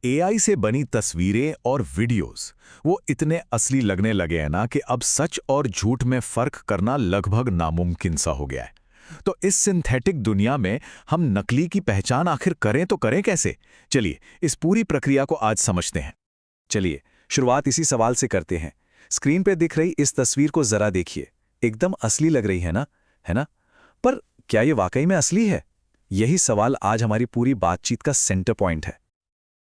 AI से बनी तस्वीरें और वीडियोस वो इतने असली लगने लगे हैं ना कि अब सच और झूठ में फर्क करना लगभग नामुमकिन सा हो गया है। तो इस सिंथेटिक दुनिया में हम नकली की पहचान आखिर करें तो करें कैसे? चलिए इस पूरी प्रक्रिया को आज समझते हैं। चलिए शुरुआत इसी सवाल से करते हैं। स्क्रीन पे दिख रही इस तस्वीर को जरा देखिए, एकदम असली लग रही है ना? है ना? पर क्या ये वाकई में असली है? यही सवाल आज हमारी पूरी बातचीत का सेंटर पॉइंट है।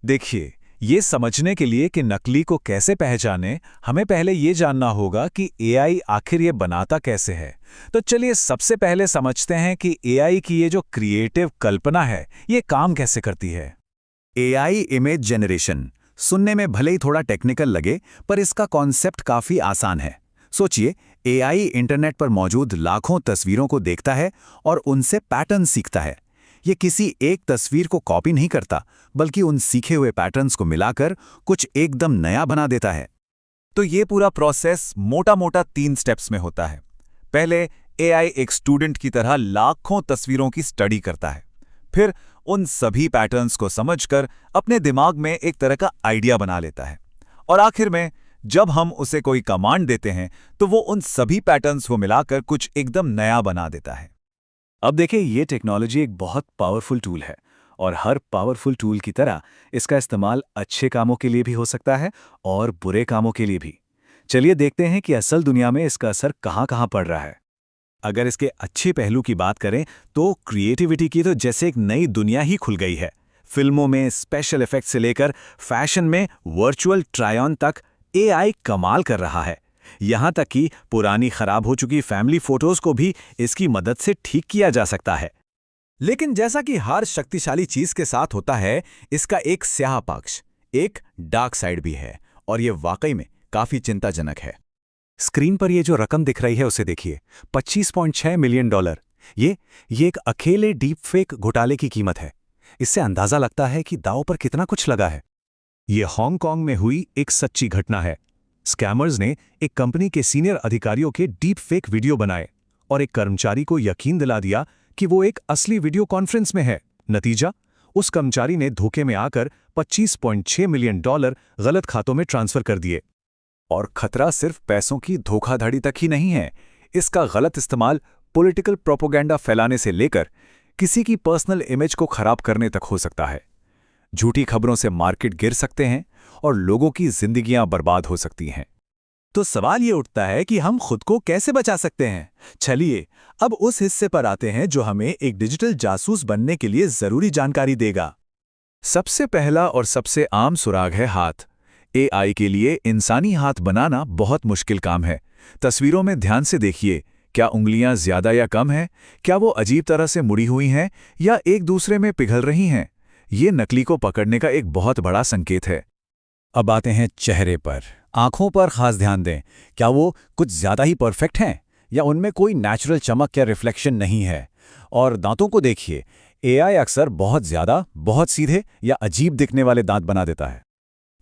देखिए, ये समझने के लिए कि नकली को कैसे पहचानें, हमें पहले ये जानना होगा कि एआई आखिर ये बनाता कैसे है। तो चलिए सबसे पहले समझते हैं कि एआई की ये जो क्रिएटिव कल्पना है, ये काम कैसे करती है। एआई इमेज जनरेशन सुनने में भले ही थोड़ा टेक्निकल लगे, पर इसका कॉन्सेप्ट काफी आसान है। सोचिए, एआई इंटरनेट पर मौजूद लाखों तस्वीरों को देखता है और उनसे पैटर्न सीखता है। ये किसी एक तस्वीर को कॉपी नहीं करता, बल्कि उन सीखे हुए पैटर्न्स को मिलाकर कुछ एकदम नया बना देता है। तो ये पूरा प्रोसेस मोटा-मोटा 3 स्टेप्स में होता है। पहले एआई एक स्टूडेंट की तरह लाखों तस्वीरों की स्टडी करता है। फिर उन सभी पैटर्न्स को समझकर अपने दिमाग में एक तरह का आइडिया बना लेता है। और आखिर में जब हम उसे कोई कमांड देते हैं तो वो उन सभी पैटर्न्स को मिलाकर कुछ एकदम नया बना देता है। अब देखिए, ये टेक्नोलॉजी एक बहुत पावरफुल टूल है, और हर पावरफुल टूल की तरह इसका इस्तेमाल अच्छे कामों के लिए भी हो सकता है और बुरे कामों के लिए भी। चलिए देखते हैं कि असल दुनिया में इसका असर कहाँ-कहाँ पड़ रहा है। अगर इसके अच्छे पहलू की बात करें तो क्रिएटिविटी की तो जैसे एक नई दुनिया ही खुल गई है। फिल्मों में स्पेशल इफेक्ट से लेकर फैशन में वर्चुअल ट्राई ऑन तक एआई कमाल कर रहा है। यहाँ तक कि पुरानी खराब हो चुकी फैमिली फोटोज को भी इसकी मदद से ठीक किया जा सकता है। लेकिन जैसा कि हर शक्तिशाली चीज के साथ होता है, इसका एक स्याह पक्ष, एक डार्क साइड भी है, और ये वाकई में काफी चिंताजनक है। स्क्रीन पर ये जो रकम दिख रही है उसे देखिए, $25.6 मिलियन। ये एक अकेले डीप फेक घोटाले की कीमत है। इससे अंदाजा लगता है कि दांव पर कितना कुछ लगा है। ये हांगकांग में हुई एक सच्ची घटना है। स्कैमर्स ने एक कंपनी के सीनियर अधिकारियों के डीप फेक वीडियो बनाए और एक कर्मचारी को यकीन दिला दिया कि वो एक असली वीडियो कॉन्फ्रेंस में है। नतीजा, उस कर्मचारी ने धोखे में आकर $25.6 मिलियन गलत खातों में ट्रांसफर कर दिए। और खतरा सिर्फ पैसों की धोखाधड़ी तक ही नहीं है। इसका गलत इस्तेमाल पॉलिटिकल प्रोपेगेंडा फैलाने से लेकर किसी की पर्सनल इमेज को खराब करने तक हो सकता है। झूठी खबरों से मार्केट गिर सकते हैं और लोगों की जिंदगियां बर्बाद हो सकती हैं। तो सवाल ये उठता है कि हम खुद को कैसे बचा सकते हैं। चलिए अब उस हिस्से पर आते हैं जो हमें एक डिजिटल जासूस बनने के लिए जरूरी जानकारी देगा। सबसे पहला और सबसे आम सुराग है हाथ। एआई के लिए इंसानी हाथ बनाना बहुत मुश्किल काम है। तस्वीरों में ध्यान से देखिए, क्या उंगलियां ज्यादा या कम हैं? क्या वो अजीब तरह से मुड़ी हुई हैं या एक दूसरे में पिघल रही हैं? ये नकली को पकड़ने का एक बहुत बड़ा संकेत है। अब आते हैं चेहरे पर। आंखों पर खास ध्यान दें। क्या वो कुछ ज्यादा ही परफेक्ट हैं या उनमें कोई नेचुरल चमक या रिफ्लेक्शन नहीं है? और दांतों को देखिए, एआई अक्सर बहुत ज्यादा, बहुत सीधे या अजीब दिखने वाले दांत बना देता है।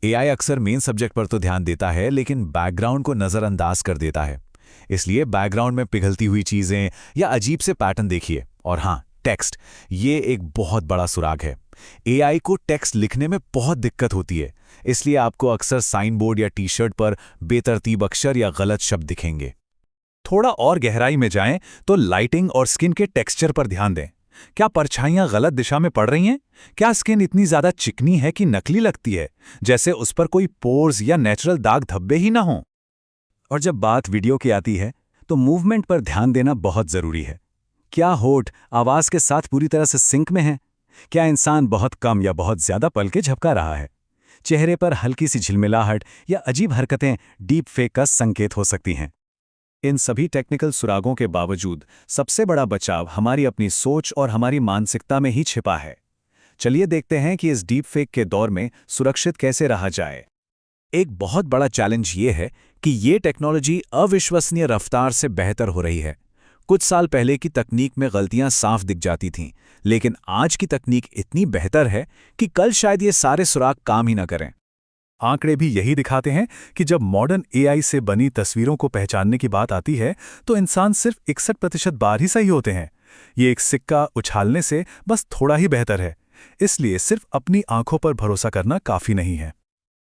एआई अक्सर मेन सब्जेक्ट पर तो ध्यान देता है, लेकिन बैकग्राउंड को नज़रअंदाज कर देता है। इसलिए बैकग्राउंड में पिघलती हुई चीज़ें या अजीब से पैटर्न देखिए। और हाँ, टेक्स्ट, ये एक बहुत बड़ा सुराग है। एआई को टेक्स्ट लिखने में बहुत दिक्कत होती है, इसलिए आपको अक्सर साइन बोर्ड या टी शर्ट पर बेतरतीब अक्षर या गलत शब्द दिखेंगे। थोड़ा और गहराई में जाएं तो लाइटिंग और स्किन के टेक्सचर पर ध्यान दें। क्या परछाइयां गलत दिशा में पड़ रही हैं? क्या स्किन इतनी ज्यादा चिकनी है कि नकली लगती है, जैसे उस पर कोई पोर्स या नेचुरल दाग धब्बे ही ना हों? और जब बात वीडियो की आती है तो मूवमेंट पर ध्यान देना बहुत जरूरी है। क्या होठ आवाज के साथ पूरी तरह से सिंक में है? क्या इंसान बहुत कम या बहुत ज्यादा पल के झपका रहा है? चेहरे पर हल्की सी झिलमिलाहट या अजीब हरकतें डीप फेक का संकेत हो सकती हैं। इन सभी टेक्निकल सुरागों के बावजूद सबसे बड़ा बचाव हमारी अपनी सोच और हमारी मानसिकता में ही छिपा है। चलिए देखते हैं कि इस डीप फेक के दौर में सुरक्षित कैसे रहा जाए। एक बहुत बड़ा चैलेंज ये है कि ये टेक्नोलॉजी अविश्वसनीय रफ्तार से बेहतर हो रही है। कुछ साल पहले की तकनीक में गलतियां साफ दिख जाती थीं, लेकिन आज की तकनीक इतनी बेहतर है कि कल शायद ये सारे सुराग काम ही न करें। आंकड़े भी यही दिखाते हैं कि जब मॉडर्न एआई से बनी तस्वीरों को पहचानने की बात आती है तो इंसान सिर्फ 61% बार ही सही होते हैं। ये एक सिक्का उछालने से बस थोड़ा ही बेहतर है, इसलिए सिर्फ अपनी आंखों पर भरोसा करना काफी नहीं है।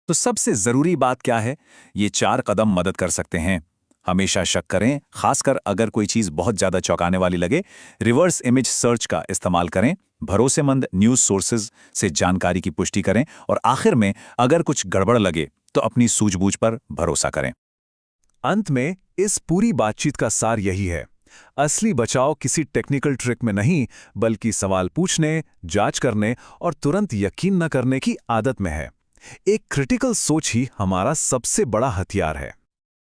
तो सबसे जरूरी बात क्या है? ये 4 कदम मदद कर सकते हैं। हमेशा शक करें, खासकर अगर कोई चीज बहुत ज्यादा चौंकाने वाली लगे। रिवर्स इमेज सर्च का इस्तेमाल करें। भरोसेमंद न्यूज सोर्सेज से जानकारी की पुष्टि करें। और आखिर में, अगर कुछ गड़बड़ लगे तो अपनी सूझबूझ पर भरोसा करें। अंत में इस पूरी बातचीत का सार यही है, असली बचाव किसी टेक्निकल ट्रिक में नहीं, बल्कि सवाल पूछने, जांच करने और तुरंत यकीन न करने की आदत में है। एक क्रिटिकल सोच ही हमारा सबसे बड़ा हथियार है।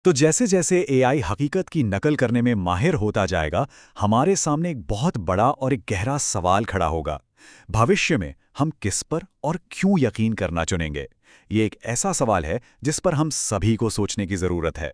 तो जैसे जैसे एआई हकीकत की नकल करने में माहिर होता जाएगा, हमारे सामने एक बहुत बड़ा और एक गहरा सवाल खड़ा होगा। भविष्य में हम किस पर और क्यों यकीन करना चुनेंगे? ये एक ऐसा सवाल है जिस पर हम सभी को सोचने की जरूरत है।